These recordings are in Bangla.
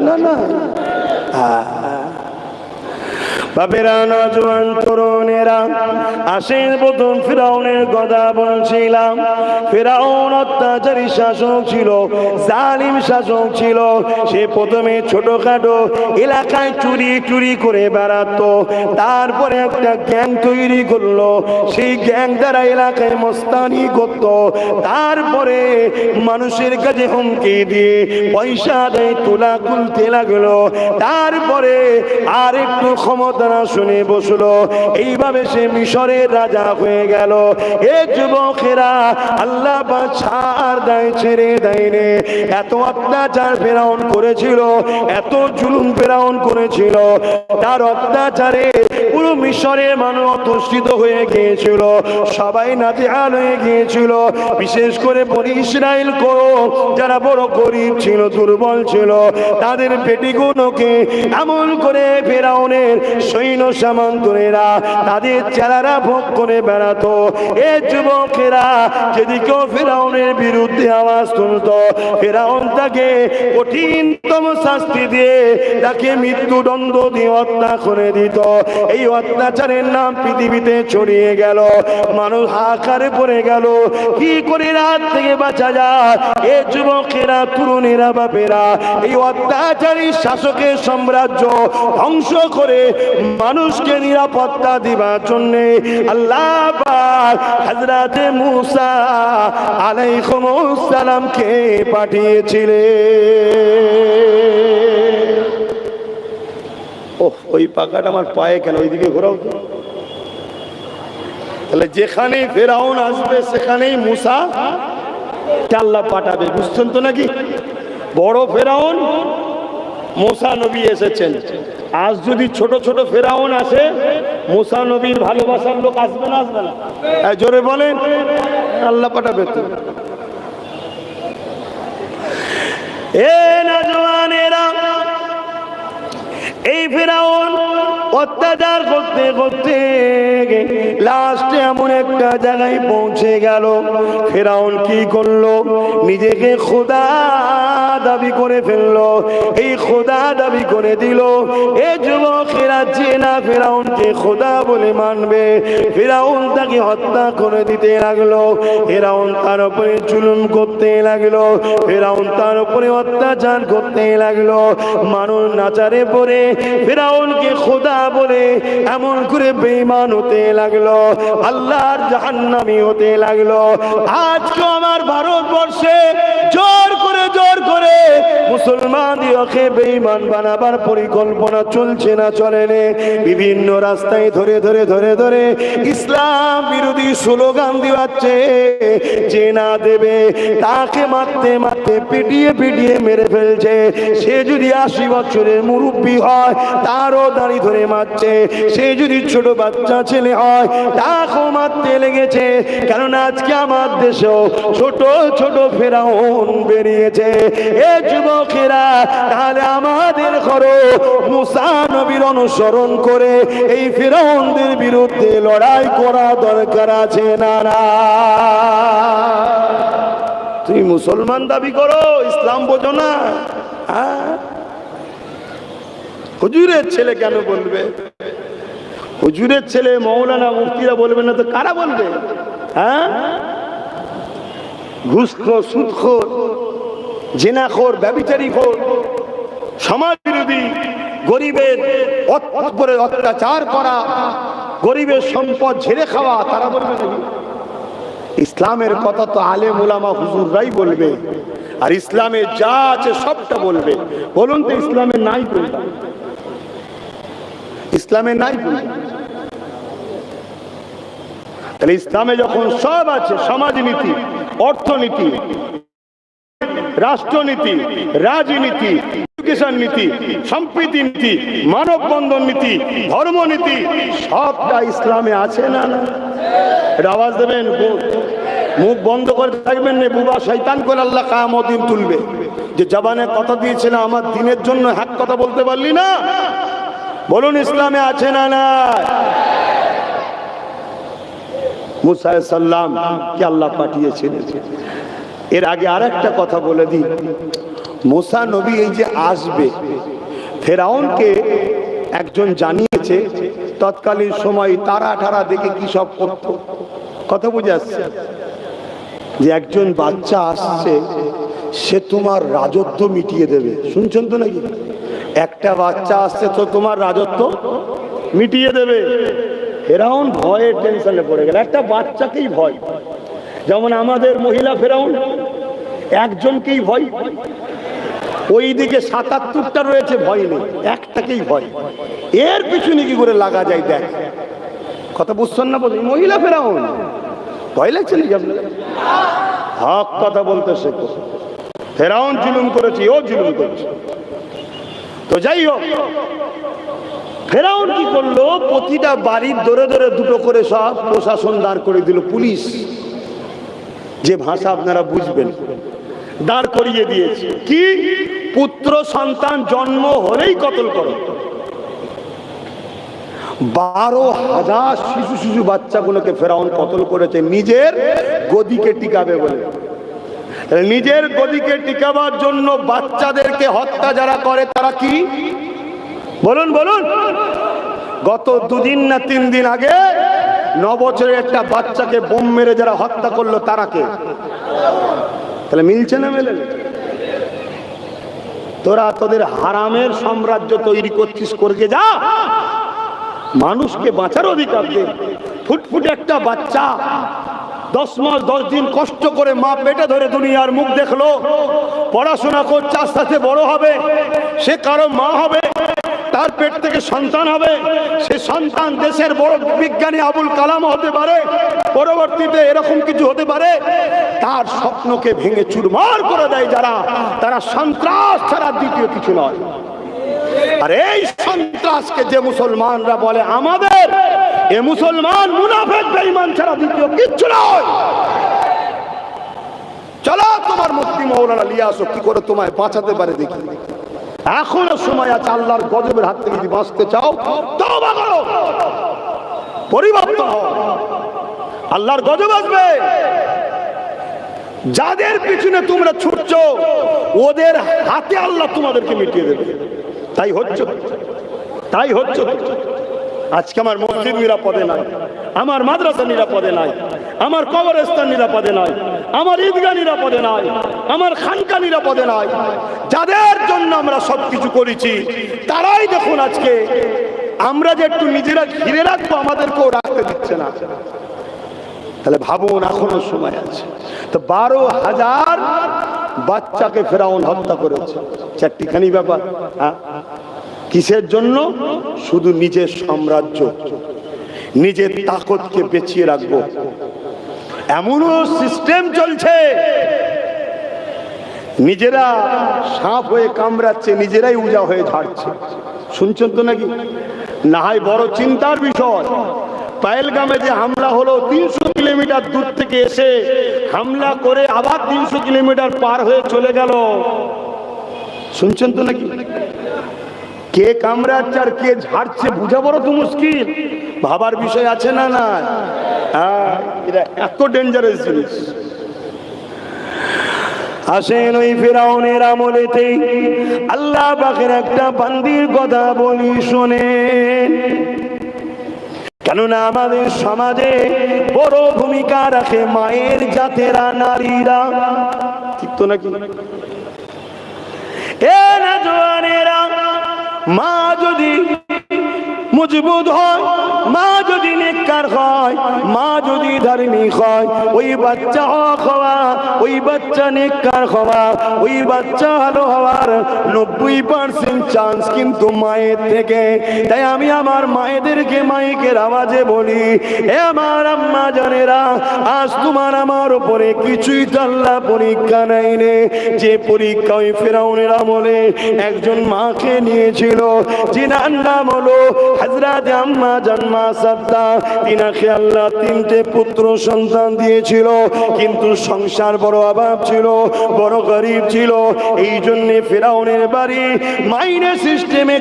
না না? বাপেরা, নজওয়ান তরুণেরা, আসেন প্রথম ফিরাউনের কথা বলছিলাম। ফিরাউন অত্যাচারী শাসক ছিল, জালিম শাসক ছিল। সে প্রথমে ছোটখাটো এলাকায় চুরি করে বেড়াতো, তারপরে একটা গ্যাং তৈরি করলো, সেই গ্যাং দ্বারা এলাকায় মস্তানি করত, তারপরে মানুষের কাছে হুমকি দিয়ে পয়সা দেয় তোলা তুলতে লাগলো, তারপরে আর একটু ক্ষমতা শুনে বসলো। এইভাবে সে মিশরের রাজা হয়ে গেল। এ যুবকেরা, আল্লাহ পাক ছাড় দেয়, ছেড়ে দেয়নি। এত অত্যাচার ফেরাউন করেছিল, এত জুলুম ফেরাউন করেছিল, তার অত্যাচারে পুরো মিশরের মানুষ অতষ্টিত হয়ে গিয়েছিল, সবাই নাজেহাল হয়ে গিয়েছিল। বিশেষ করে বনি ইসরাইল যারা বড় গরিব ছিল, দুর্বল ছিল, তাদের পেটিগুলোকে এমন করে ফেরাউনের সৈন্য সামন্তরা, তাদের চেলারা ভোগ করে বেড়াতো। এ যুবকেরা, যদি কেউ ফেরাউনের বিরুদ্ধে আওয়াজ তুলত, ফেরাউন তাকে কঠিনতম শাস্তি দিয়ে তাকে মৃত্যুদণ্ড দিয়ে হত্যা করে দিত। এই অত্যাচারের নাম পৃথিবীতে ছড়িয়ে গেল, মানুষ হাহাকারে পড়ে গেল, কি করে রাত থেকে বাঁচা যায়? এ যুবকেরা, তরুণেরা, বাপেরা, এই অত্যাচারী শাসকের সাম্রাজ্য ধ্বংস করে মানুষকে নিরাপত্তা দিবার জন্য আল্লাহ পাক হযরতে মুসা আলাইহিস সালামকে পাঠিয়েছিলেন। ওই পাকাটা আমার পায়ে কেন? ওইদিকে ঘোরাও তো। তাহলে যেখানে ফেরাউন আসবে সেখানেই মুসা আল্লাহ পাঠাবে, বুঝছেন তো নাকি? বড় ফেরাউন মুসা নবী এসেছেন। আজ যদি ছোট ছোট ফেরাউন আসে, মুসা নবীর ভালোবাসার লোক আসবে না? আসবে না? জোরে বলেন, আল্লাহ পাঠাবে তো। এ নওজওয়ানেরা, এই ফেরাউন অত্যাচার করতে করতে লাস্টে এমন একটা জায়গায় পৌঁছে গেল। ফেরাউন কি করলো? নিজেকে খোদা দাবি করে ফেললো, এই খোদা দাবি করে দিল। এ যুবকেরা, যে না ফেরাউনকে খোদা বলে মানবে, ফেরাউন তাকে হত্যা করে দিতে লাগলো। ফেরাউন তার উপরে জুলুম করতে লাগলো, ফেরাউন তার উপরে অত্যাচার করতে লাগলো। মানুষ নাচারে পড়ে ফেরাউনকে খোদা বলে এমন করে বেঈমান হতে লাগলো, আল্লাহর জাহান্নামী হতে লাগলো। আজকে আমার ভারতবর্ষে জোর করে মুসলমানদেরকে বেঈমান বানাবার পরিকল্পনা চলছে না চলে? বিভিন্ন রাস্তায় ধরে ইসলাম বিরোধী স্লোগান দিচ্ছে, যে না দেবে তাকে মারতে পিটিয়ে মেরে ফেলছে। সে যদি 80 বছরের মুরব্বী হয় তারও দাড়ি ধরে মারছে, সে যদি ছোট বাচ্চা ছেলে হয় তাকেও মারতে লেগেছে। কারণ আজকে আমার দেশেও ছোট ছোট ফেরাউন বেরিয়েছে। এ যুবকেরা, তাহলে আমাদের করো মুসা নবীর অনুসরণ করে এই ফেরাউনদের বিরুদ্ধে লড়াই করা দরকার আছে না? তুমি মুসলমান দাবি করো, ইসলাম বোঝো না? হুজুরের ছেলে কেন বলবে? হুজুরের ছেলে, মৌলানা, মুফতিরা বলবে না তো কারা বলবে? ঘুষখোর, সুদখোর, জিনাখোর, ব্যভিচারীখোর, সমাজ বিরোধী, গরিবের উপরে অত্যাচার করা, গরিবের সম্পদ ঝেড়ে খাওয়া, তারা বলবে নাকি? ইসলামের কথা তো আলেম ওলামা হুজুররাই বলবে, আর ইসলামে যা আছে সবটা বলবে। বলুন তো ইসলামে নাই কোনটা? ইসলামে নাই কোনটা? তাহলে ইসলামে যখন সব আছে, সমাজনীতি, অর্থনীতি, রাষ্ট্রনীতি, রাজনীতি, এডুকেশন নীতি, সম্প্রীতি নীতি, মানববন্ধন নীতি, ধর্মনীতি, সবটা ইসলামে আছে না? আওয়াজ দেবেন, মুখ বন্ধ করে থাকবেন না, বুবা শয়তান করে আল্লাহ কিয়ামত দিন তুলবে। যে জবানে কথা দিয়েছিল আমার দিনের জন্য, হক কথা বলতে পারলি না? বলুন ইসলামে আছে না? না। মুসা আলাইহিস সালাম কে আল্লাহ পাঠিয়েছিলেন। এর আগে আরেকটা কথা বলে দিই, মুসা নবী এই যে আসবে, ফেরাউনকে একজন জানিয়েছে, তৎকালীন সময় তারা ঠারা দেখে কি সব করত, কথা বুঝে আসছে, যে একজন বাচ্চা আসছে, সে তোমার রাজত্ব মিটিয়ে দেবে। শুনছেন তো নাকি? একটা বাচ্চা আসছে তো তোমার রাজত্ব মিটিয়ে দেবে। ফেরাউন ভয়ে টেনশনে পড়ে গেল, একটা বাচ্চাকেই ভয়। যেমন আমাদের মহিলা ফেরাউন একজনকেই ভয়, ওইদিকে ৭৭টা রয়েছে, ভয় নেই, একটাকেই ভয়। এর পিছনে কি করে লাগা যায় দেখ। কথা বুঝছেন না? বলি মহিলা ফেরাউন ভয় লাগছে নাকি আপনার? হক কথা বলতে শেখো। ফেরাউন জুলুম করেছে, ও জুলুম করেছে। তো যাই হোক, ফেরাউন কি করলো, প্রতিটা বাড়ির ধরে ধরে দুটো করে সব প্রশাসন দাঁড় করে দিল, পুলিশ, যে ভাষা আপনারা বুঝবেন, দাঁড় করিয়ে দিয়েছে। কি? পুত্র সন্তান জন্ম হলেই কতল করো। 12,000 শিশু বাচ্চাগুলোকে ফেরাউন কতল করেছে নিজের গদিকে টিকাবে বলে। নিজের গদিকে টিকাবার জন্য বাচ্চাদেরকে হত্যা যারা করে তারা কি বলুন বলুন? গত 2 দিন না 3 দিন আগে 9 বছরের একটা বাচ্চাকে বোম মেরে যারা হত্যা করলো তারা কে? তাহলে মিলছে না মেলে? তোরা তোদের হারামের সাম্রাজ্য তৈরি করছিস, করকে যা, মানুষকে বাঁচার অধিকার দে। ফুটফুটে একটা বাচ্চা 10 মাস 10 দিন কষ্ট করে মা পেটে ধরে দুনিয়ার মুখ দেখলো, পড়াশোনা করছে, আস্তে আস্তে বড় হবে, সে কারো মা হবে, তার পেট থেকে সন্তান হবে, সে সন্তান দেশের বড় বিজ্ঞানী আবুল কালাম হতে পারে, পরবর্তীতে এরকম কিছু হতে পারে। তার স্বপ্নকে ভেঙে চুরমার করে দেয় যারা, তারা সন্ত্রাস ছাড়া দ্বিতীয় কিছু নয়। আর এই সন্ত্রাসকে যে মুসলমানরা বলে আমাদের, এ মুসলমান মুনাফিক বেঈমান ছাড়া দ্বিতীয় কিচ্ছু নয়। চলো তোমার মুফতি মাওলানা নিয়ে আসো, কি করে তোমায় বাঁচাতে পারে দেখি। এখনো সময় আছে, আল্লাহর গজবের হাত থেকে যদি বাঁচতে চাও তওবা করো, পরিবর্তন হও, আল্লাহর গজব আসবে। যাদের পিছনে তোমরা ছুটছো ওদের হাতে আল্লাহ তোমাদেরকে মিটিয়ে দেবে। তাই হচ্ছে, তাই হচ্ছে। আজকে আমার মসজিদ নিরাপদে নাই, আমার মাদ্রাসা নিরাপদে নাই, আমার কবরস্থান নিরাপদে নাই, আমার ঈদগাহ নিরাপদে নাই, আমার খানকা নিরাপদে নাই। যাদের জন্য আমরা সবকিছু করেছি তারাই দেখুন আজকে আমরা যে একটু নিজেরা ঘিরে রাখবো আমাদেরকেও রাখতে দিচ্ছে না। তাহলে ভাবুন এখনো সময় আছে। তো 12,000 বাচ্চাকে ফেরাউন হত্যা করেছে, চারটিখানি ব্যাপার। কিসের জন্য? শুধু নিজের সাম্রাজ্য, নিজের তাকতকে বেঁচিয়ে রাখবো। এমনও সিস্টেম চলছে, নিজেরা সাপ হয়ে কামড়াচ্ছে, নিজেরাই উজা হয়ে ঝাড়ছে। শুনছেন তো নাকি? না হয় বড় চিন্তার বিষয়, পাহেলগামে যে হামলা হলো, 300 কিলোমিটার দূর থেকে এসে হামলা করে আবার 300 কিলোমিটার পার হয়ে চলে গেল। শুনছেন তো নাকি? কে কামড়াচ্ছে আর কে ঝাড়ছে বুঝা বড় তো মুশকিল, ভাবার বিষয় আছে না? না, এটা এত ডেঞ্জারাস জিনিস। আসেন ওই ফিরাউনের আমলেতে আল্লাহ পাকের একটা বান্দির কথা বলি শোনেন, কেননা আমাদের সমাজে বড় ভূমিকা রাখে মায়ের জাতেরা, নারীরা, ঠিক তো নাকি? এ না জওয়ানেরা, মা যদি মজবুত হয়, মা যদি নেককার হয়, মা যদি ধার্মিক হয়, ওই বাচ্চা হক হওয়া, ওই বাচ্চা নেককার হওয়া, ওই বাচ্চা ভালো হওয়ার 90% চান্স কিন্তু মায়ের থেকে। তাই আমি আমার মায়েদেরকে মাইকের আওয়াজে বলি, এ আমার আম্মা জানেরা, আজ তোমার আমার উপরে কিছুই তো আল্লাহ পরীক্ষা নেই রে। যে পরীক্ষা ওই ফিরাউনের আমলে একজন মাকে নিয়েছিল, যিনার নাম হলো হযরত আম্মা জান মাসাদ্দা তিনাকে আল্লাহ তিনটে পুত্র সন্তান দিয়েছিল, কিন্তু সংসার বড় অভাব ছিল, বড় গরিব ছিল। এই জন্যে ফেরাউনের বাড়ি মাইনে সিস্টেমে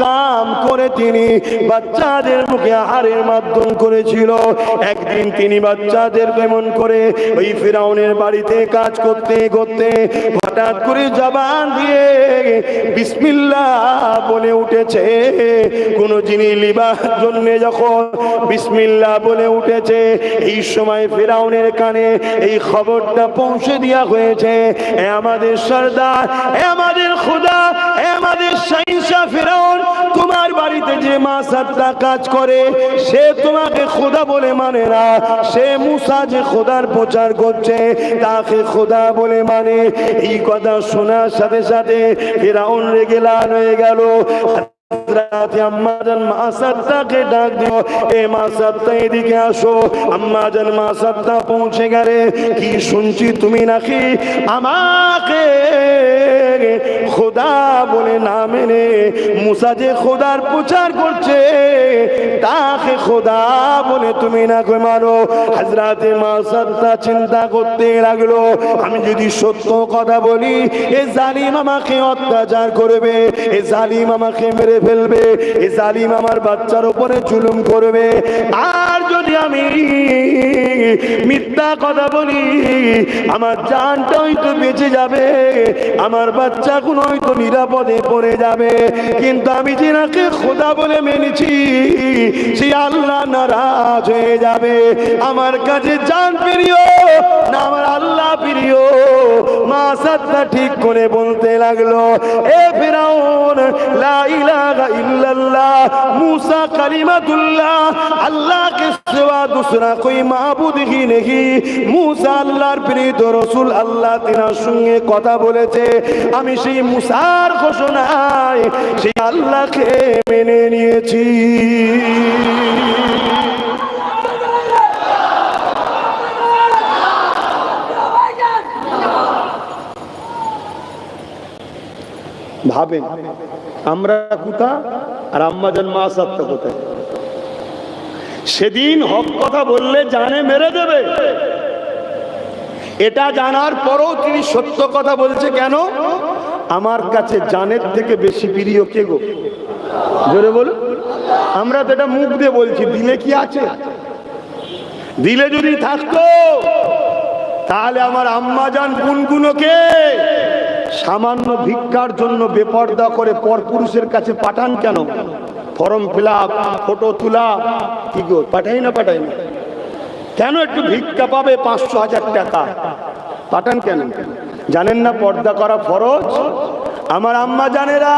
কাম করে তিনি বাচ্চাদের মুখে আহারের মাধ্যম করেছিল। একদিন তিনি বাচ্চাদের কেমন করে ওই ফেরাউনের বাড়িতে কাজ করতে করতে হঠাৎ করে জবান দিয়ে বিসমিল্লাহ বলে উঠেছে। কোন জিনিস লিবার জন্য যখন বিসমিল্লাহ বলে উঠেছে, এই সময় ফেরাউনের কানে এই খবরটা পৌঁছে দেওয়া হয়েছে, এ আমাদের সরদার, এ আমাদের খোদা, এ আমাদের শাহিনশাহ ফেরাউন, তোমার বাড়িতে যে মাসাদ্দা কাজ করে সে তোমাকে খোদা বলে মানে না, সে মুসা যে খোদার প্রচার করছে তাকে খোদা বলে মানে। এই কথা শোনার সাথে সাথে ফেরাউন রেগে লাল হয়ে গেল। আম্মাজান মাসাদ্দাকে ডাক দিও, এ মাসাদ্দা এদিকে আসো। আম্মাজান মাসাদ্দা পৌঁছে গেলে, কি শুনছি তুমি নাকি আমাকে খোদা বলে না মেনে মুসা যে খোদার প্রচার করছে তাকে খোদা বলে তুমি না মানো। হযরতে মাসাদ্দা চিন্তা করতে লাগলো, আমি যদি সত্য কথা বলি এ জালিম আমাকে অত্যাচার করবে, এ জালিম আমাকে মেরে ফেলবে, এ জালিম আমার বাচ্চার উপরে জুলুম করবে। আর যদি আমি মিথ্যা কথা বলি আমার জানটা হয়তো বেঁচে যাবে, আমার বাচ্চা কোন হয়তো নিরাপদে পড়ে যাবে। কিন্তু আমি যিনাকে খোদা বলে মেনেছি সেই আল্লাহ নারাজ হয়ে যাবে। আমার কাছে জান প্রিয় না আমার আল্লাহ প্রিয়? মাসাদ্দা ঠিক করে বলতে লাগলো, এ ফিরাউন, লা ইলাহা ইল্লাল্লাহ मूसा कलिमातुल्लाह, अल्लाह के सिवा दूसरा कोई माबूद ही नहीं। मूसा আল্লাহর প্রেরিত রাসূল, আল্লাহ তিনার সঙ্গে কথা বলেছে। আমি সেই মুসার ঘোষণায় সেই আল্লাহকে মেনে নিয়েছি। ভাবেন আমরা কোথা আর আম্মাজান মাসাদ্দা কোথায়? সেদিন হক কথা বললে জানে মেরে দেবে, এটা জানার পরও তিনি সত্য কথা বলছে কেন? আমার কাছে জানের থেকে বেশি প্রিয় কে গো? জোরে বলো। আমরা তো এটা মুখ দিয়ে বলছি, দিলে কি আছে? দিলে যদি থাকতো তাহলে আমার আম্মাজান গুনগুনোকে সামান্য ভিক্ষার জন্য বেপরদা করে পরপুরুষের কাছে পাঠান কেন? ফর্ম ফিল আপ, ফটো তোলা, কি গো পাঠাই না কেন? একটু ভিক্ষা পাবে 500,000 টাকা, পাঠান কেন? জানেন না পর্দা করা ফরজ? আমার আম্মা জানেরা,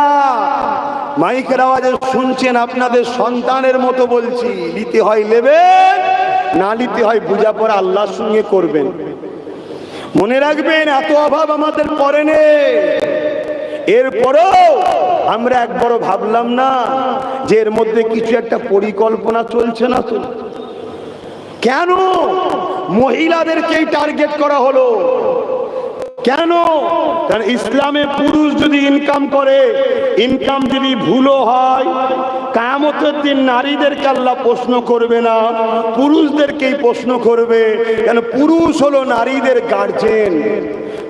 মাইকের আওয়াজে শুনছেন, আপনাদের সন্তানের মতো বলছি, নিতে হয় নেবেন, না নিতে হয় বোঝাপড়া আল্লাহর সঙ্গে করবেন। মনে রাখবেন এত অভাব আমাদের পরে নেই, এরপরেও আমরা একবারও ভাবলাম না যে এর মধ্যে কিছু একটা পরিকল্পনা চলছে না তো? কেন মহিলাদেরকেই টার্গেট করা হলো? কেন? কারণ ইসলামে পুরুষ যদি ইনকাম করে, ইনকাম যদি ভুলও হয়, কিয়ামতের দিন নারীদেরকে আল্লাহ প্রশ্ন করবে না, পুরুষদেরকেই প্রশ্ন করবে। কেন? পুরুষ হলো নারীদের গার্জেন।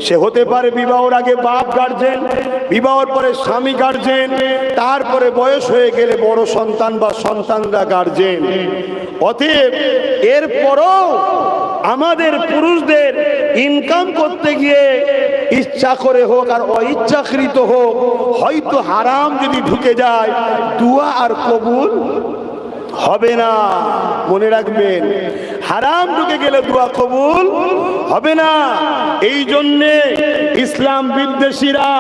সে হতে পারে বিবাহের আগে বাপ গার্জেন, বিবাহের পরে স্বামী গার্জেন, তারপরে বয়স হয়ে গেলে বড় সন্তান বা সন্তানরা গার্জেন। অতএব এরপরও আমাদের পুরুষদের ইনকাম করতে গিয়ে ইচ্ছা করে হোক আর অইচ্ছাকৃত হোক, হয়তো হারাম যদি ঢুকে যায় দুয়া আর কবুল হবে না। মনে রাখবেন, হারাম ঢুকে গেলে দোয়া কবুল হবে না। এই জন্যে ইসলাম বিদ্বেষীরা,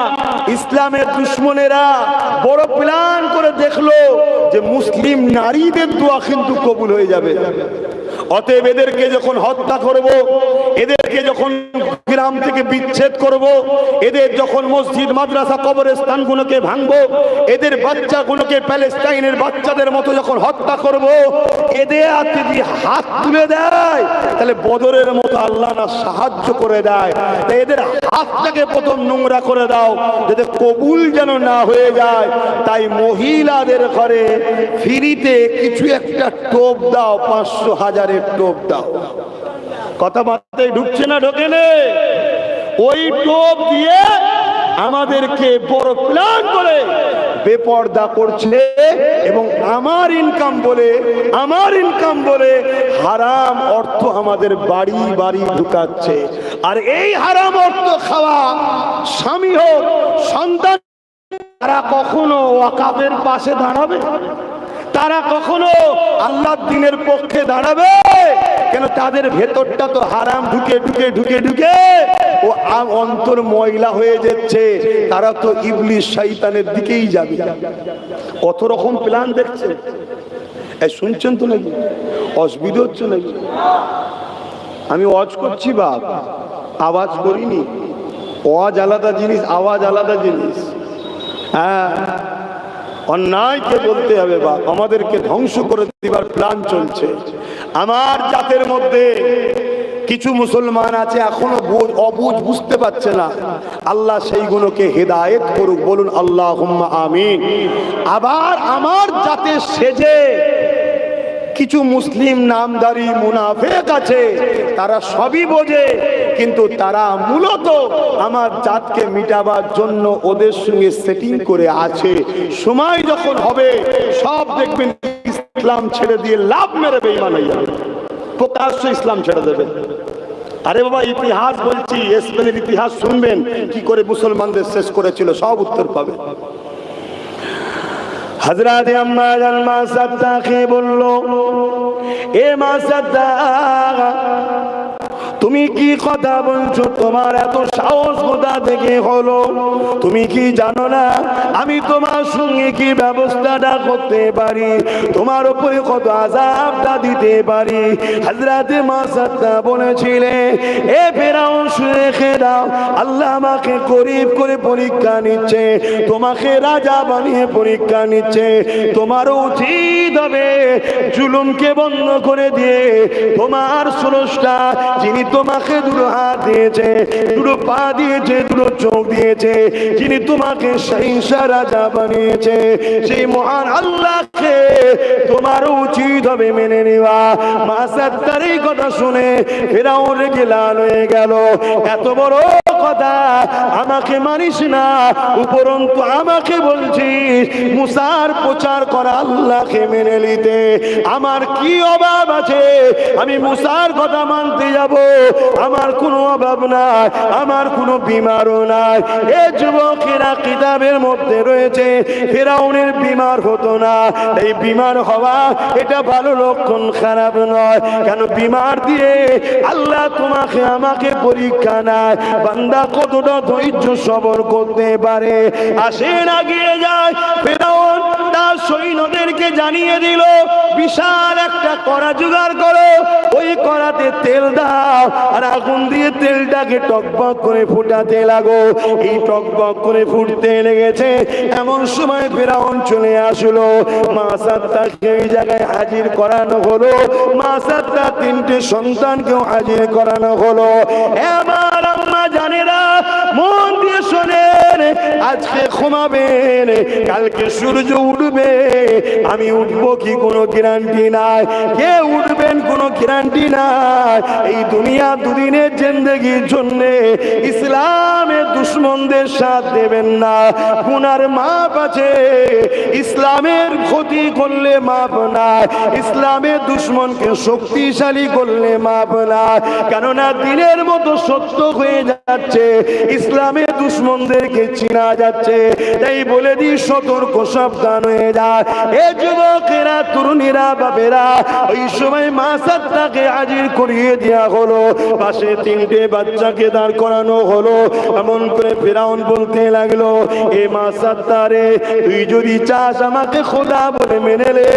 ইসলামের দুশ্মনেরা বড় প্ল্যান করে দেখলো যে মুসলিম নারীদের দোয়া কিন্তু কবুল হয়ে যাবে। অতএব এদেরকে যখন হত্যা করব, এদেরকে যখন গ্রাম থেকে বিচ্ছেদ করব, এদের যখন মসজিদ মাদ্রাসা কবরস্থানগুলোকে ভাঙবো, এদের বাচ্চাগুলোকে প্যালেস্টাইনের বাচ্চাদের মতো যখন হত্যা করব, এদের যদি হাত তুলে দেয় তাহলে বদরের মতো আল্লাহ না সাহায্য করে দেয়। তাই এদের হাতটাকে প্রথম নোংরা করে দাও, যাতে কবুল যেন না হয়ে যায়। তাই মহিলাদের ঘরে ফ্রিতে কিছু একটা টোপ দাও, 500,000 টোপ দাও। কথাবার্তায় ঢুকছে না, ঢোকে না? ওই টোপ দিয়ে আমাদেরকে বড় প্ল্যান করে বেপর্দা করছে এবং আমার ইনকাম বলে হারাম অর্থ আমাদের বাড়ি বাড়ি ঢুকাচ্ছে। আর এই হারাম অর্থ খাওয়া স্বামী হোক সন্তান, তারা কখনো ওয়াকাফের পাশে দাঁড়াবে? তারা কখনো আল্লাহর দ্বীনের পক্ষে দাঁড়াবে? কেন তাদের ভেতরটা তো হারাম ঢুকে ঢুকে ঢুকে ঢুকে ও অন্তর ময়লা হয়ে যাচ্ছে। তারা তো ইবলিস শয়তানের দিকেই যাবে। কত রকম প্ল্যান দেখছে। এই শুনছেন তো নাকি? অসুবিধা হচ্ছে নাকি? আমি ওয়াজ করছি বাপ, আওয়াজ করিনি। ওয়াজ আলাদা জিনিস, আওয়াজ আলাদা জিনিস। হ্যাঁ, অন্যায়কে বলতে হবে বাপ। আমাদেরকে ধ্বংস করে দিবার প্ল্যান চলছে। আমার জাতের মধ্যে কিছু মুসলমান আছে এখনো অবুঝ, বুঝতে পারছে না। আল্লাহ সেইগুলোকে হেদায়েত করুক, বলুন আল্লাহুম্মা আমিন। আবার আমার জাতে সেজে কিছু মুসলিম নামদারি মুনাফিক আছে, তারা সবই বোঝে, কিন্তু তারা মূলত আমার জাতকে মিটাবার জন্য ওদের সঙ্গে সেটিং করে আছে। সময় যখন হবে সব দেখবেন ইসলাম ছেড়ে দিয়ে লাভ মেরে বেঈমান হয়ে যাবে, প্রকাশ্য ইসলাম ছেড়ে দেবে। আরে বাবা, ইতিহাস বলছি, স্পেনের ইতিহাস শুনবেন কি করে মুসলমানদের শেষ করেছিল, সব উত্তর পাবে। হযরত আম্মা জান মা সাদ্দাকে বলল, এ মা সাদ্দাক, তুমি কি কথা বলছো? তোমার এত সাহস কোথা থেকে হলো? তুমি কি জানো না আমি তোমার সঙ্গে কি ব্যবস্থাটা করতে পারি, তোমার উপরে কত আযাবটা দিতে পারি? হযরত মা সাদ্দাক বলেছিলেন, এ ফেরাউন রেখে দাও, আল্লাহ আমাকে গরীব করে পরীক্ষা নিচ্ছে, তোমাকে রাজা বানিয়ে পরীক্ষা নিচ্ছে। তোমার উচিত হবে জুলুমকে বন্ধ করে দিয়ে তোমার স্রষ্টা, যিনি তোমাকে দুটো হাত দিয়েছে, দুটো পা দিয়েছে, দুটো চোখ দিয়েছে, যিনি তোমাকে সহিংসা রাজা বানিয়েছে, সেই মহান আল্লাহকে তোমার উচিত হবে মেনে নেওয়া। মা সাদ্দার এই কথা শুনে ফেরাউন রেগে লাল হয়ে গেল। এত বড় কথা আমাকে মানিস না, উপরন্তু আমাকে বলছিস মুসার প্রচার করা আল্লাহকে মেনে নিতে? আমার কি অভাব আছে আমি মুসার কথা মানতে যাব? আমার কোনো অভাব নাই, আমার কোনো বিমারও নাই। এই যুবকেরা কিতাবের মধ্যে রয়েছে ফেরাউনের বিমার হতো না। এই বিমার হওয়া এটা ভালো লক্ষণ, খারাপ নয়। কেন বিমার দিয়ে আল্লাহ তোমাকে আমাকে পরীক্ষা নেয়, বান্দা কতটা ধৈর্য সবর করতে পারে। আসেন আগিয়ে যায়। ফেরাউন তার সৈন্যদেরকে জানিয়ে দিল, বিশাল একটা কড়া জোগাড় করো, ওই কড়াতে তেল দাও আর আগুন দিয়ে তেলটাকে টকবক করে ফুটাতে লাগো। এই টকবক করে ফুটতে লেগেছে, এমন সময় ফেরাউন চলে আসলো। মা সাদ্দাকে এই জায়গায় হাজির করানো হলো। মা সাদ্দার 3টে সন্তানকেও হাজির করানো হলো। আমার আম্মা জানেরা, মন দিয়ে শোনেন, আজকে ঘুমাবেন, কালকে সূর্য উঠবে, আমি উঠবো কি কোনো গ্যারান্টি নাই, কে উঠবেন কোনো গ্যারান্টি নাই। এই দুনিয়া দুদিনের জিন্দেগির জন্য ইসলামের দুশ্মনদের সাথ দেবেন না। গুনার মাপ আছে, ইসলামের ক্ষতি করলে মাপ নাই, ইসলামের দুশ্মনকে শক্তিশালী করলে মাপ নাই। কেননা দিনের মতো সত্য হয়ে যাচ্ছে, ইসলামের দুশ্মনদেরকে চিনা যাচ্ছে। তাই বলে দি সতর্ক সাবধান হয়ে যায়। এ যুবকেরা, তরুণীরা, বাপেরা, ওই সময় মা সাত্তাকে হাজির করিয়ে দেওয়া হলো, পাশে তিনটে বাচ্চাকে দাঁড় করানো হলো। এমন করে ফিরআউন বলতে লাগলো, এ মা সাত্তারে, তুই যদি চাস আমাকে খোদা বলে মেনে নে,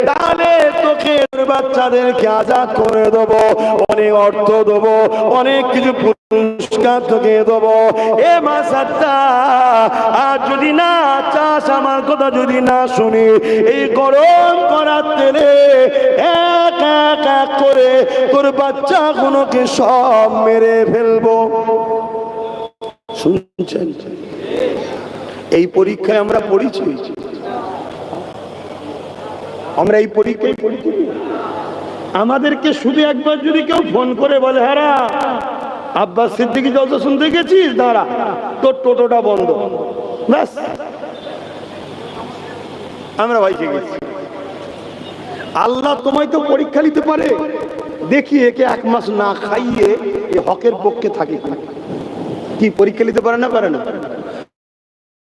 তাহলে তোকে বাচ্চাদেরকে আজাদ করে দেবো, অনেক অর্থ দেবো, অনেক কিছু পুরস্কার তোকে দেবো। এ মা সাত্তার, আর যদি না চাস, আমার কথা যদি না শুনি, এই গরম করার তেলে এক এক এক করে তোর বাচ্চাগুলোকে সব মেরে ফেলবো। শুনছেন? এই পরীক্ষায় আমরা পড়েছি, আমরা এই পরীক্ষায় পড়েছি। আমাদেরকে শুধু একবার যদি কেউ ফোন করে বলে, হ্যাঁ আব্বাস সিদ্দিকী জলসা শুনতে গেছিস, দাঁড়া তোর টোটোটা বন্ধ, ব্যাস আমরা ভাইকে গেছি। আল্লাহ তোমায় তো পরীক্ষা নিতে পারে, দেখি একে 1 মাস না খাইয়ে এ হকের পক্ষে থাকে কি, পরীক্ষা নিতে পারে না? পারে না।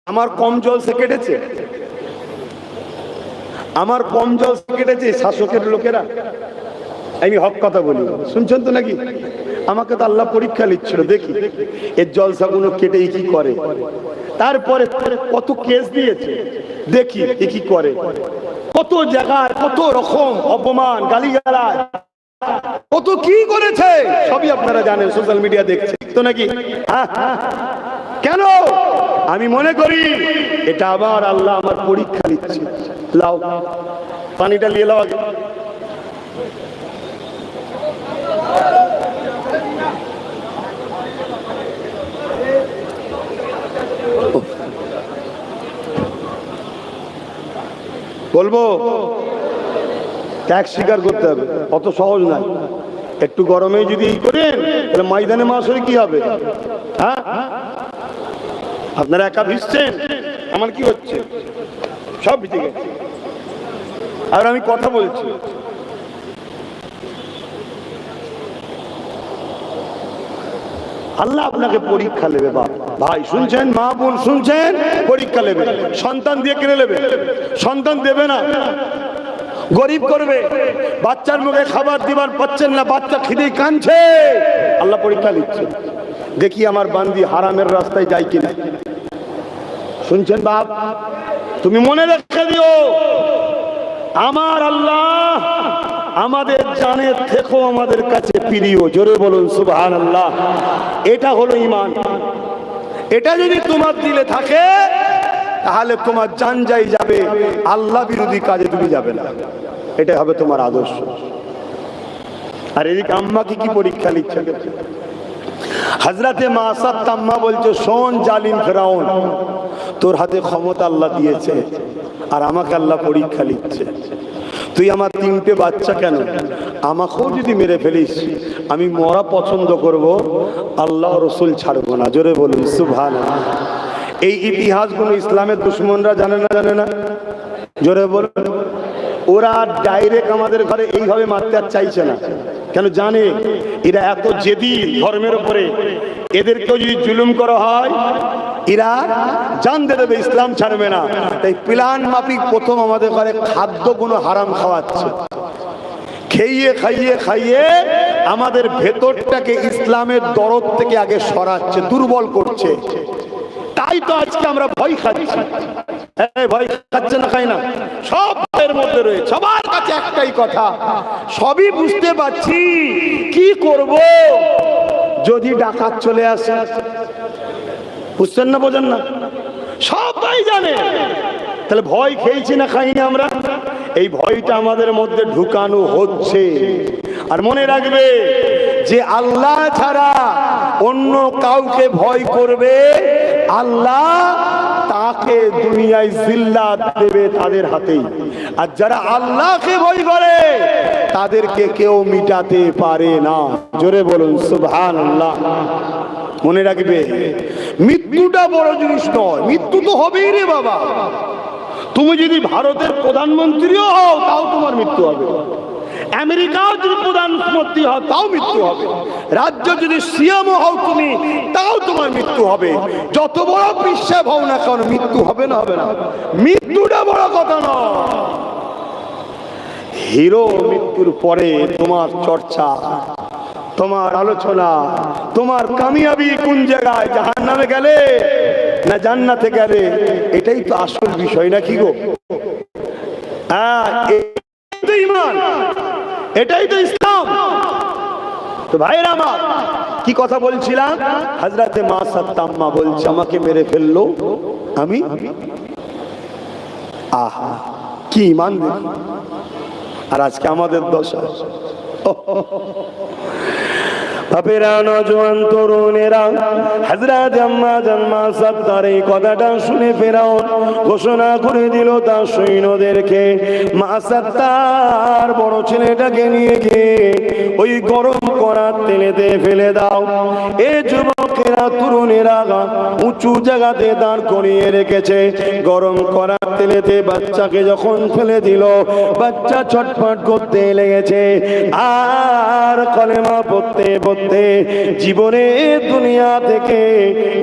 আমার কম জলসা কেটেছে, আমার কম জলসা কেটেছে শাসকের লোকেরা। আমি হক কথা বলি, শুনছেন তো নাকি? আমাকে তো আল্লাহ পরীক্ষা নিচ্ছিল, দেখি এর জলসাগুলো কেটে কি করে। তারপরে কত কেস দিয়েছে, দেখি এ কি করে, কত জায়গায় কত রকম অপমান, গালিগালাজ, কত কি করেছে, সবই আপনারা জানেন, সোশ্যাল মিডিয়া দেখছেন তো নাকি? কেন? আমি মনে করি এটা আবার আল্লাহ আমার পরীক্ষা নিচ্ছে। লাও পানিটা নিয়ে লাও আগে। বলবো ত্যাগ স্বীকার করতে হবে, অত সহজ নয়। একটু গরমে যদি এই করেন তাহলে ময়দানে মাসরে কি হবে? হ্যাঁ, আপনারা একা ভিজছেন, আমার কি হচ্ছে? সব ভিজে গেছে। আর আমি কথা বলছি, আল্লাহ আপনাকে পরীক্ষা নেবে। ভাই শুনছেন, মা বোন শুনছেন, পরীক্ষা নেবে। সন্তান দিয়ে কিনে নেবে, সন্তান দেবে না, গরিব করবে, বাচ্চার মুখে খাবার দিবার পাচ্ছেন না, বাচ্চা খিদে কাঁদছে, আল্লাহ পরীক্ষা নিচ্ছে, দেখি আমার বান্দি হারামের রাস্তায় যায় কিনা। শুনছেন বাপ? তুমি মনে রেখে দিও, আমার আল্লাহ আমাদের জানের থেকেও আমাদের কাছে প্রিয়। জোরে বলুন সুবহানাল্লাহ। এটা হলো ঈমান। এটা যদি তোমার দিলে থাকে তাহলে তোমার জান যাই যাবে, আল্লাহ বিরোধী কাজে তুমি যাবে না। এটাই হবে তোমার আদর্শ। আর এদিকে আম্মাকে কি পরীক্ষা নিচ্ছে? হযরতে মা সাত্তা আম্মা বলছে, শোন জালিম ফেরাউন, তোর হাতে ক্ষমতা আল্লাহ দিয়েছে, আর আমাকে আল্লাহ পরীক্ষা নিচ্ছে। তুই আমার 3টে বাচ্চা কেন, আমাকেও যদি মেরে ফেলিস আমি মরা পছন্দ করব, আল্লাহ রসুল ছাড়বো না। জোরে বলুন সুবহানাল্লাহ। এই ইতিহাসগুলো ইসলামের দুশ্মনরা জানে না? জানে না? জোরে বলুন। ওরা ডাইরেক্ট আমাদের ঘরে এইভাবে মারতে আর চাইছে না, কেন জানে এরা এত জেদি ধর্মের উপরে, এদেরকেও যদি জুলুম করা হয় এরা জান দিয়ে দেবে, ইসলাম ছাড়বে না। তাই প্ল্যান মাফিক প্রথম আমাদের ঘরে খাদ্যগুলো হারাম খাওয়াচ্ছে, খেয়ে খাইয়ে খাইয়ে আমাদের ভেতরটাকে ইসলামের দরদ থেকে আগে সরাচ্ছে, দুর্বল করছে। তাই তো আজকে আমরা ভয় খাচ্ছি। ভয় খাচ্ছে না, খাই না, সব ভয়ের মধ্যে রয়েছে। সবার কাছে একটাই কথা, সবই বুঝতে পারছি, কি করব যদি ডাকাত চলে আসে? বুঝছেন না, বোঝেন না? সবাই জানে। তাহলে ভয় খেয়েছি না খাইনি আমরা? এই ভয়টা আমাদের মধ্যে ঢুকানো হচ্ছে। আর মনে রাখবে যে আল্লাহ ছাড়া অন্য কাউকে ভয় করবে, আল্লাহ তাকে দুনিয়ায় জিল্লাত দেবে তাদের হাতেই। আর যারা আল্লাহকে ভয় করে তাদেরকে কেউ মিটাতে পারে না। জোরে বলুন সুবহানাল্লাহ। মনে রাখবে, মৃত্যুটা বড় জিনিস নয়, মৃত্যু তো হবেই রে বাবা। তুমি যদি ভারতের প্রধানমন্ত্রীও হও তাও তোমার মৃত্যু হবে। আমেরিকাও যদি প্রধানমন্ত্রী হও তাও মৃত্যু হবে, রাজ্য যদি সিএম হও তুমি তাও তোমার মৃত্যু হবে। যত বড় বিশ্বে হও না কেন মৃত্যু হবে না, হবে না। মৃত্যুটা বড় কথা নয়, হিরো মৃত্যুর পরে তোমার চর্চা, তোমার আলোচনা, তোমার কামিয়াবি কোন জায়গায়, জাহান্নামে গেলে না জান্নাতে গেলে, এটাই তো আসল বিষয় নাকি গো? ঈমান, এটাই তো ইসলাম। তো ভাইরা আমার কি কথা বলছিলাম, হযরতে মা সাত্তাম্মা বলছে আমাকে মেরে ফেললো, আমি আহা কি ঈমান দেখি। আর আজকে আমাদের দশা, বাপেরা, নওজোয়ান তরুণেরা, হযরত আম্মা জান মা সাত্তার এই কথাটা শুনে ফেরাউন ঘোষণা করে দিল তার সৈন্যদেরকে, মা সাত্তার বড় ছেলেটাকে নিয়ে গিয়ে ওই গরম করা তেলেতে ফেলে দাও। এ যুবকেরা, তরুণেরা উঁচু জায়গাতে দাঁড় করিয়ে রেখেছে। গরম করা তেলেতে বাচ্চাকে যখন ফেলে দিল, বাচ্চা ছটফট করতে লেগেছে আর কলেমা পড়তে পড়তে জীবনে দুনিয়া থেকে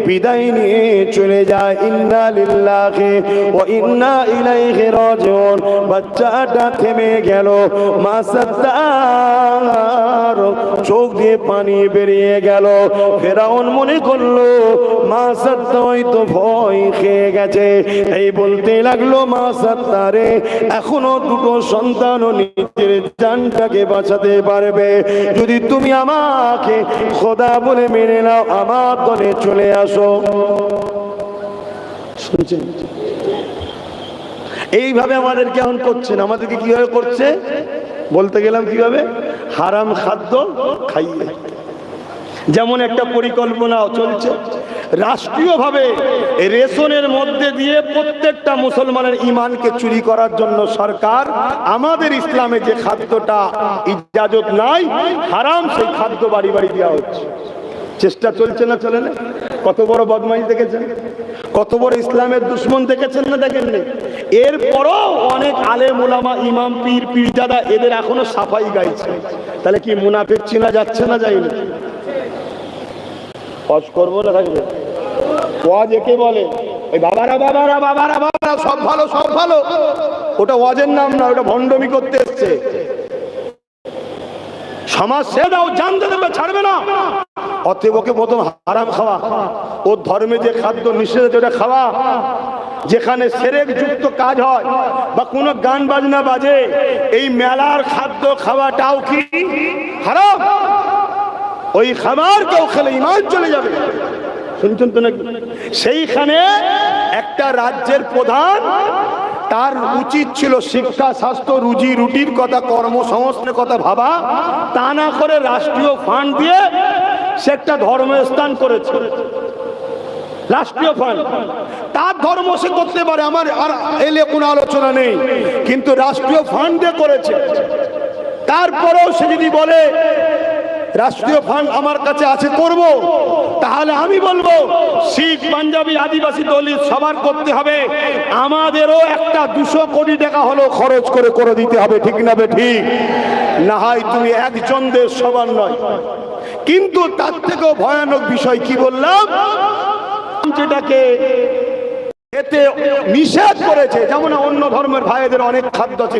বিদায় নিয়ে চলে যায়। ইন্না লিল্লাহি ওয়া ইন্না ইলাইহি রাজিউন। বাচ্চাটা থেমে গেল, মা সাত্তার চোখ দিয়ে পানি বেরিয়ে গেল। ফেরাউন মনে করলো মা সাত্তার হয়তো ভয় খেয়ে গেছে, এই বলতে লাগলো মা সাত্তারে এখনো দুটো সন্তানও নিজের জানটাকে বাঁচাতে পারবে, যদি তুমি আমাকে খোদা বলে মেনে নাও, আমার দলে চলে আসো। শুনছেন? এইভাবে আমাদের কেমন করছেন, আমাদেরকে কিভাবে করছে বলতে গেলাম, কিভাবে হারাম খাদ্য খাইয়ে। যেমন একটা পরিকল্পনা চলছে রাষ্ট্রীয়ভাবে রেশনের মধ্যে দিয়ে প্রত্যেকটা মুসলমানের ঈমানকে চুরি করার জন্য সরকার আমাদের ইসলামে যে খাদ্যটা ইজাজত নাই, হারাম, সেই খাদ্য বাড়ি বাড়ি দেওয়া হচ্ছে। চেষ্টা চলছে না চলে না? কত বড় বদমাইশ দেখেছেন, কত বড় ইসলামের দুশ্মন দেখেছেন না দেখেননি? এরপরও অনেক আলেম ওলামা, ইমাম, পীর, পীরজাদা এদের এখনো সাফাই গাইছে। তাহলে কি মুনাফিক চিনা যাচ্ছে না যায়নি? ওয়াজ করবো না থাকবে? ওয়াজ একে বলে ওই বাবারা বাবারা বাবারা বাবারা সব ভালো সব ভালো, ওটা ওয়াজের নাম না, ওটা ভণ্ডমি করতে এসছে। সমাজ সে দাও, জানতে দেবে, ছাড়বে না। অতএব ওকে প্রথম হারাম খাওয়া, ওর ধর্মে যে খাদ্য নিষেধ ওটা খাওয়া, যেখানে সেরেক যুক্ত কাজ হয় বা কোনো গান বাজনা বাজে, এই মেলার খাদ্য খাওয়াটাও কি হারাম। ওই খাবার কেউ খেলে ঈমান চলে যাবে। শুনছেন তো নাকি? সেইখানে একটা রাজ্যের প্রধান, তার উচিত ছিল শিক্ষা, স্বাস্থ্য, রুজি রুটির কথা, কর্মসংস্থানের কথা ভাবা, তা না করে রাষ্ট্রীয় ফান্ড দিয়ে সে একটা ধর্মস্থান করেছে। রাষ্ট্রীয় ফান্ড, তার ধর্ম সে করতে পারে, আমার আর এলে কোনো আলোচনা নেই, কিন্তু রাষ্ট্রীয় ফান্ড দিয়ে করেছে। তারপরেও সে যদি বলে রাষ্ট্রীয় ফান্ড আমার কাছে আছে করব, তাহলে আমি বলবো শিখ, পাঞ্জাবি, আদিবাসী, দলিত সবার করতে হবে, আমাদেরও একটা 200 কোটি টাকা হলো খরচ করে করে দিতে হবে, ঠিক না বে ঠিক? না হয় তুমি একজনদের সবার নয়। কিন্তু তার থেকেও ভয়ানক বিষয় কি বললাম, যেটাকে এতে নিষেধ করেছে, যেমন অন্য ধর্মের ভাইদের অনেক খাদ্য আছে